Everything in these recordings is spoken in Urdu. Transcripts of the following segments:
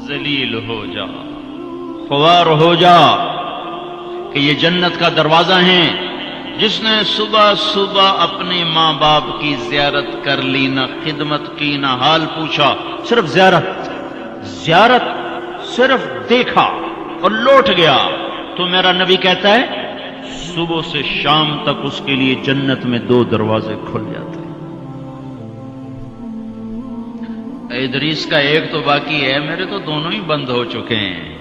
ذلیل ہو جا، خوار ہو جا کہ یہ جنت کا دروازہ ہے۔ جس نے صبح صبح اپنے ماں باپ کی زیارت کر لی، نہ خدمت کی نہ حال پوچھا، صرف زیارت صرف دیکھا اور لوٹ گیا، تو میرا نبی کہتا ہے صبح سے شام تک اس کے لیے جنت میں 2 دروازے کھل جاتے ہیں۔ ادریس کا ایک تو باقی ہے، میرے تو دونوں ہی بند ہو چکے ہیں۔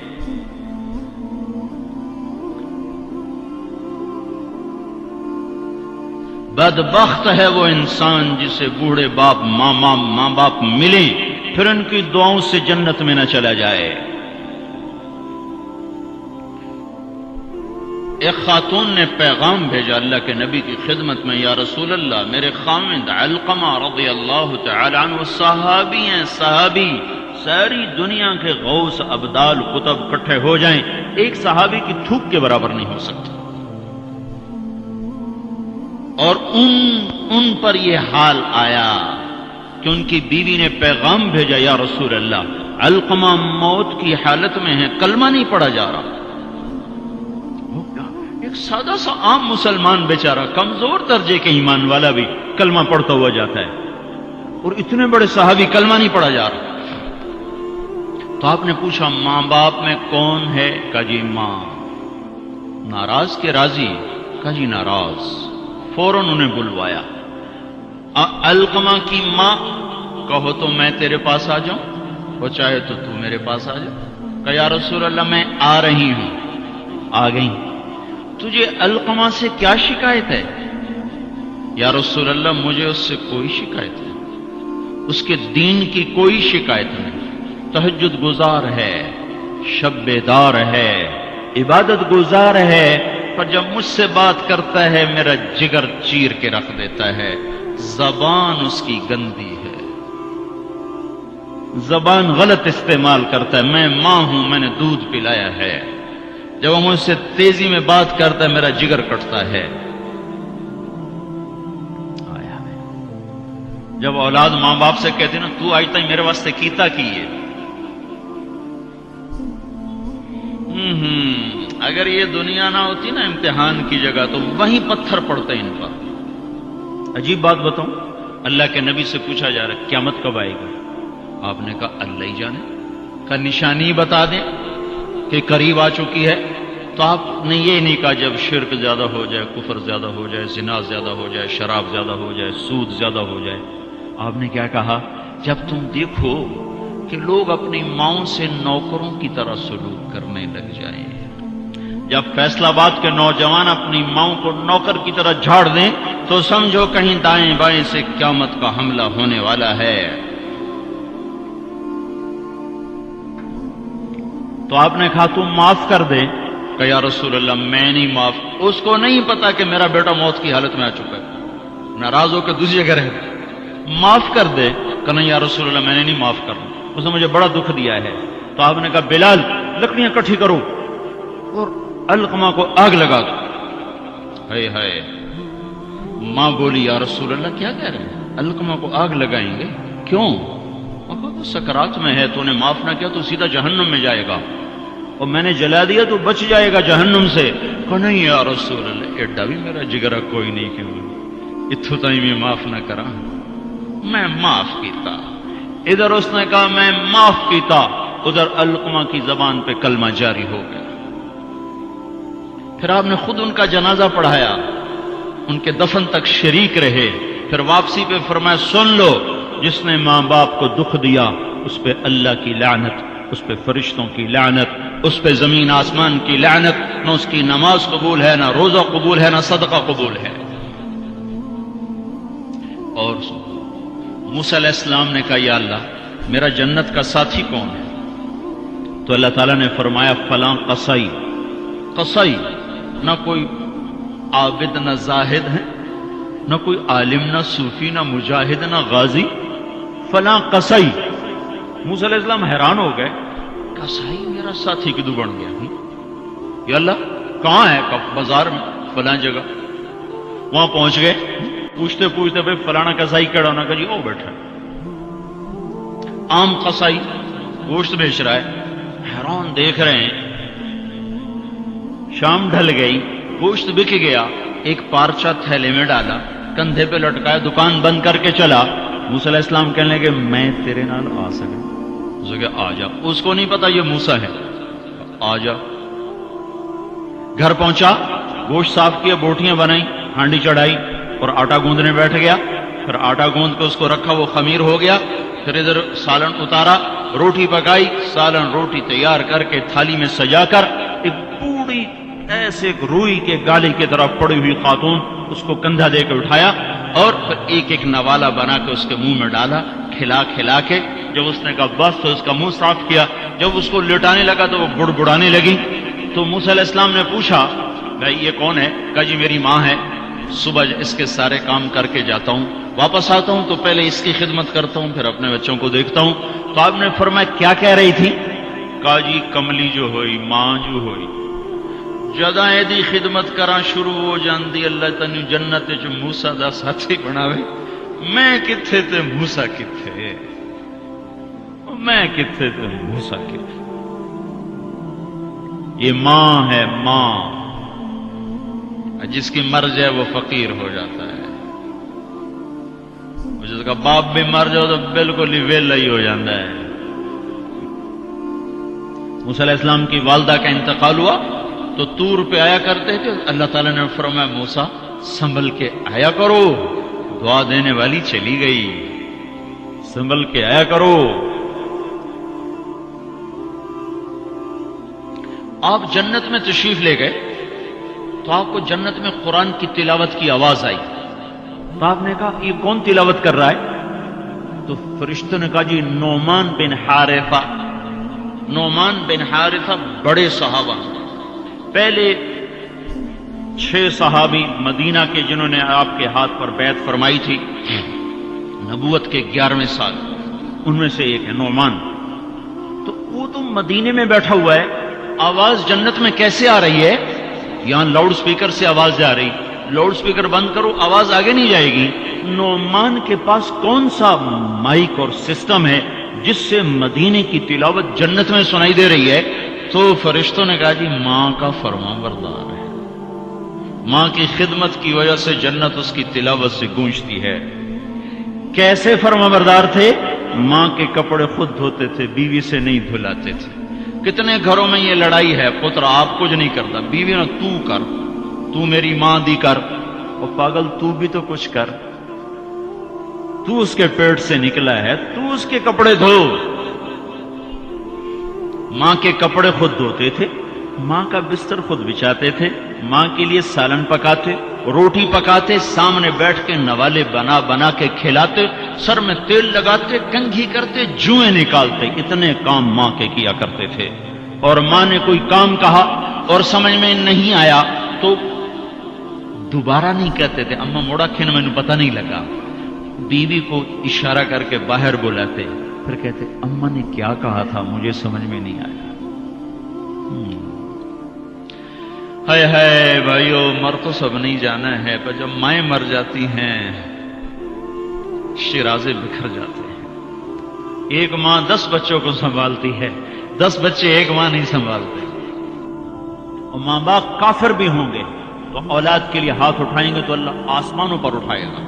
بدبخت ہے وہ انسان جسے بوڑھے باپ ماں باپ ملیں پھر ان کی دعاؤں سے جنت میں نہ چلا جائے۔ ایک خاتون نے پیغام بھیجا اللہ کے نبی کی خدمت میں، یا رسول اللہ، میرے خاوند علقمہ رضی اللہ تعالی عنہ صحابی ہیں، صحابی، ساری دنیا کے غوث ابدال قطب اکٹھے ہو جائیں، ایک صحابی کی تھوک کے برابر نہیں ہو سکتا۔ اور ان پر یہ حال آیا کہ ان کی بیوی نے پیغام بھیجا، یا رسول اللہ، علقمہ موت کی حالت میں ہے، کلمہ نہیں پڑھا جا رہا۔ ایک سادہ سا عام مسلمان بیچارہ، کمزور درجے کے ایمان والا بھی کلمہ پڑھتا ہوا جاتا ہے، اور اتنے بڑے صحابی کلمہ نہیں پڑھا جا رہا۔ تو آپ نے پوچھا ماں باپ میں کون ہے؟ کہا جی ماں۔ ناراض کے راضی؟ کہا جی ناراض۔ فوراً انہیں بلوایا۔ علقمہ کی ماں، کہو تو میں تیرے پاس آ جاؤں، وہ چاہے تو میرے پاس آ جا۔ کہا یا رسول اللہ میں آ رہی ہوں۔ آ گئی۔ تجھے علقمہ سے کیا شکایت ہے؟ یا رسول اللہ مجھے اس سے کوئی شکایت نہیں، اس کے دین کی کوئی شکایت نہیں، تہجد گزار ہے، شب بیدار ہے، عبادت گزار ہے، پر جب مجھ سے بات کرتا ہے میرا جگر چیر کے رکھ دیتا ہے، زبان اس کی گندی ہے، زبان غلط استعمال کرتا ہے۔ میں ماں ہوں، میں نے دودھ پلایا ہے، جب وہ مجھ سے تیزی میں بات کرتا ہے میرا جگر کٹتا ہے۔ جب اولاد ماں باپ سے کہتے نا تو آج تک میرے واسطے کیتا کی ہے، اگر یہ دنیا نہ ہوتی نا امتحان کی جگہ تو وہیں پتھر پڑتے ان پر۔ عجیب بات بتاؤں، اللہ کے نبی سے پوچھا جا رہا ہے قیامت کب آئے گی؟ آپ نے کہا اللہ ہی جانے۔ کا نشانی بتا دیں کہ قریب آ چکی ہے؟ تو آپ نے یہ نہیں کہا جب شرک زیادہ ہو جائے، کفر زیادہ ہو جائے، زنا زیادہ ہو جائے، شراب زیادہ ہو جائے، سود زیادہ ہو جائے۔ آپ نے کیا کہا؟ جب تم دیکھو کہ لوگ اپنی ماؤں سے نوکروں کی طرح سلوک کرنے لگ جائیں، جب فیصل آباد کے نوجوان اپنی ماؤں کو نوکر کی طرح جھاڑ دیں تو سمجھو کہیں دائیں بائیں سے قیامت کا حملہ ہونے والا ہے۔ تو آپ نے کہا تم معاف کر دے؟ کہ یا رسول اللہ میں نہیں معاف۔ اس کو نہیں پتا کہ میرا بیٹا موت کی حالت میں آ چکا ہے، ناراض ہو کے دوسری جگہ رہ، معاف کر دے؟ کہ نہیں یا رسول اللہ میں نے نہیں معاف کرنا، اس نے مجھے بڑا دکھ دیا ہے۔ تو آپ نے کہا بلال لکڑیاں اکٹھی کرو اور علقمہ کو آگ لگا دو۔ ہائے ہائے، ماں بولی یا رسول اللہ کیا کہہ رہے ہیں، علقمہ کو آگ لگائیں گے؟ کیوں؟ وہ سکرات میں ہے، تو نے معاف نہ کیا تو سیدھا جہنم میں جائے گا، اور میں نے جلا دیا تو بچ جائے گا جہنم سے۔ کہ نہیں یا رسول اللہ ایڈا بھی میرا جگرا کوئی نہیں کیوں اتھو تائی میں معاف نہ کرا، میں معاف کیتا۔ ادھر اس نے کہا میں معاف کیتا، ادھر علقمہ کی زبان پہ کلمہ جاری ہو گیا۔ پھر آپ نے خود ان کا جنازہ پڑھایا، ان کے دفن تک شریک رہے، پھر واپسی پہ فرمایا سن لو، جس نے ماں باپ کو دکھ دیا اس پہ اللہ کی لعنت، اس پہ فرشتوں کی لعنت، اس پہ زمین آسمان کی لعنت، نہ اس کی نماز قبول ہے، نہ روزہ قبول ہے، نہ صدقہ قبول ہے۔ اور موسیٰ علیہ السلام نے کہا یا اللہ میرا جنت کا ساتھی کون ہے؟ تو اللہ تعالیٰ نے فرمایا فلاں قصائی۔ قصائی نہ کوئی عابد نہ زاہد ہے، نہ کوئی عالم نہ صوفی نہ مجاہد نہ غازی، فلاں قصائی۔ موسیٰ علیہ السلام حیران ہو گئے، قصائی میرا ساتھی کدو بن گیا؟ یا اللہ کہاں ہے؟ بازار میں فلاں جگہ۔ وہاں پہنچ گئے، پوچھتے پوچھتے بھائی فلانا قصائی کہڑا ہونا؟ کہ جی وہ بیٹھا عام قصائی۔ گوشت بیچ رہا ہے، حیران دیکھ رہے ہیں. شام ڈھل گئی، گوشت بک گیا، ایک پارچہ تھیلے میں ڈالا، کندھے پہ لٹکایا، دکان بند کر کے چلا. موسیٰ علیہ السلام کہنے لگے میں تیرے نال آ سکا؟ اسے کہ آ جا. اس کو نہیں پتا یہ موسیٰ ہے. آ جا. گھر پہنچا، گوشت صاف کیا، بوٹیاں بنائی، ہانڈی چڑھائی اور آٹا گوندنے بیٹھ گیا. پھر آٹا گوند کے اس کو رکھا، وہ خمیر ہو گیا. پھر ادھر سالن اتارا، روٹی پکائی، سالن روٹی تیار کر کے تھالی میں سجا کر ایک بوڑھی ایسے ایک روئی کے گالی کی طرف پڑی ہوئی خاتون، اس کو کندھا دے کے اٹھایا اور پھر ایک ایک نوالا بنا کے اس کے منہ میں ڈالا، کھلا کھلا کے. جب اس نے کہا بس تو اس کا منہ صاف کیا. جب اس کو لٹانے لگا تو وہ بڑبڑانے لگی. تو موسیٰ علیہ السلام نے پوچھا بھائی یہ کون ہے؟ کہا جی میری ماں ہے، صبح اس کے سارے کام کر کے جاتا ہوں، واپس آتا ہوں تو پہلے اس کی خدمت کرتا ہوں، پھر اپنے بچوں کو دیکھتا ہوں. تو آپ نے فرمایا کیا کہہ رہی تھی؟ کہا جی کملی جو ہوئی، ماں جو ہوئی، جدا دی خدمت کرا شروع ہو جاندی، اللہ تنو جنت چ موسیٰ دا ساتھی بناوے. میں کتھے تے موسیٰ کتھے، میں کتھے تے موسیٰ کتھے. یہ ماں ہے، ماں. جس کی مر جائے وہ فقیر ہو جاتا ہے، جس کا باپ بھی مر جاؤ تو بالکل ہی ویلا ہی ہو جاتا ہے. موسیٰ علیہ السلام کی والدہ کا انتقال ہوا تو طور پہ آیا کرتے تھے. اللہ تعالیٰ نے فرمایا موسیٰ سنبھل کے آیا کرو، دعا دینے والی چلی گئی، سنبھل کے آیا کرو. آپ جنت میں تشریف لے گئے تو آپ کو جنت میں قرآن کی تلاوت کی آواز آئی. تو آپ نے کہا یہ کون تلاوت کر رہا ہے؟ تو فرشتوں نے کہا جی نعمان بن حارثہ. نعمان بن حارثہ بڑے صحابہ، پہلے 6 صحابی مدینہ کے جنہوں نے آپ کے ہاتھ پر بیعت فرمائی تھی نبوت کے 11ویں سال، ان میں سے ایک ہے نعمان. تو وہ تو مدینے میں بیٹھا ہوا ہے، آواز جنت میں کیسے آ رہی ہے؟ یہاں لاؤڈ سپیکر سے آواز جا رہی، لاؤڈ سپیکر بند کرو آواز آگے نہیں جائے گی. نعمان کے پاس کون سا مائک اور سسٹم ہے جس سے مدینے کی تلاوت جنت میں سنائی دے رہی ہے؟ تو فرشتوں نے کہا جی ماں کا فرما بردار ہے، ماں کی خدمت کی وجہ سے جنت اس کی تلاوت سے گونجتی ہے. کیسے فرما بردار تھے؟ ماں کے کپڑے خود دھوتے تھے، بیوی سے نہیں دھلاتے تھے. کتنے گھروں میں یہ لڑائی ہے، پتر آپ کچھ نہیں کرتا، بیوی نے تو کر، تو میری ماں دی کر. اور پاگل تو بھی تو کچھ کر، تو اس کے پیٹ سے نکلا ہے، تو اس کے کپڑے دھو. ماں کے کپڑے خود دھوتے تھے، ماں کا بستر خود بچھاتے تھے، ماں کے لیے سالن پکاتے، روٹی پکاتے، سامنے بیٹھ کے نوالے بنا بنا کے کھلاتے، سر میں تیل لگاتے، کنگھی کرتے، جوئیں نکالتے. اتنے کام ماں کے کیا کرتے تھے. اور ماں نے کوئی کام کہا اور سمجھ میں نہیں آیا تو دوبارہ نہیں کہتے تھے اما موڑا کھن میں نے پتہ نہیں لگا. بیوی کو اشارہ کر کے باہر بلاتے، پھر کہتے اما نے کیا کہا تھا مجھے سمجھ میں نہیں آیا. ہائے ہائے بھائیو، مر تو سب نہیں جانا ہے، پر جب مائیں مر جاتی ہیں شیرازے بکھر جاتے ہیں. ایک ماں 10 بچوں کو سنبھالتی ہے، 10 بچے ایک ماں نہیں سنبھالتے. اور ماں باپ کافر بھی ہوں گے تو اولاد کے لیے ہاتھ اٹھائیں گے تو اللہ آسمانوں پر اٹھائے گا.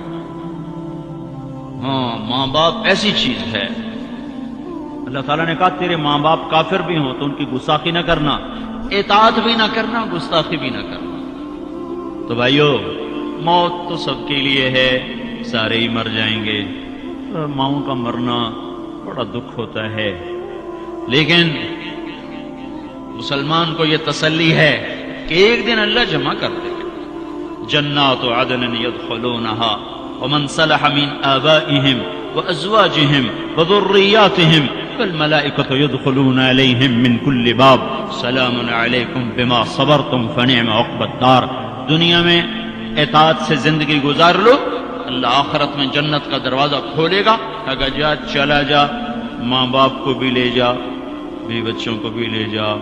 ہاں ماں باپ ایسی چیز ہے. اللہ تعالیٰ نے کہا تیرے ماں باپ کافر بھی ہوں تو ان کی گستاخی نہ کرنا، اطاعت بھی نہ کرنا، گستاخی بھی نہ کرنا. تو بھائیو موت تو سب کے لیے ہے، سارے ہی مر جائیں گے. ماؤں کا مرنا بڑا دکھ ہوتا ہے، لیکن مسلمان کو یہ تسلی ہے کہ ایک دن اللہ جمع کر دے گا. جنات عدن يدخلونها ومن صلح من آبائهم وأزواجهم وذرياتهم والملائكة يدخلون عليهم من كل باب سلام عليكم بما صبرتم فنعم عقبى الدار. دنیا میں اطاعت سے زندگی گزار لو، اللہ آخرت میں جنت کا دروازہ کھولے گا. اگر جا چلا جا، ماں باپ کو بھی لے جا، بیوی بچوں کو بھی لے جا،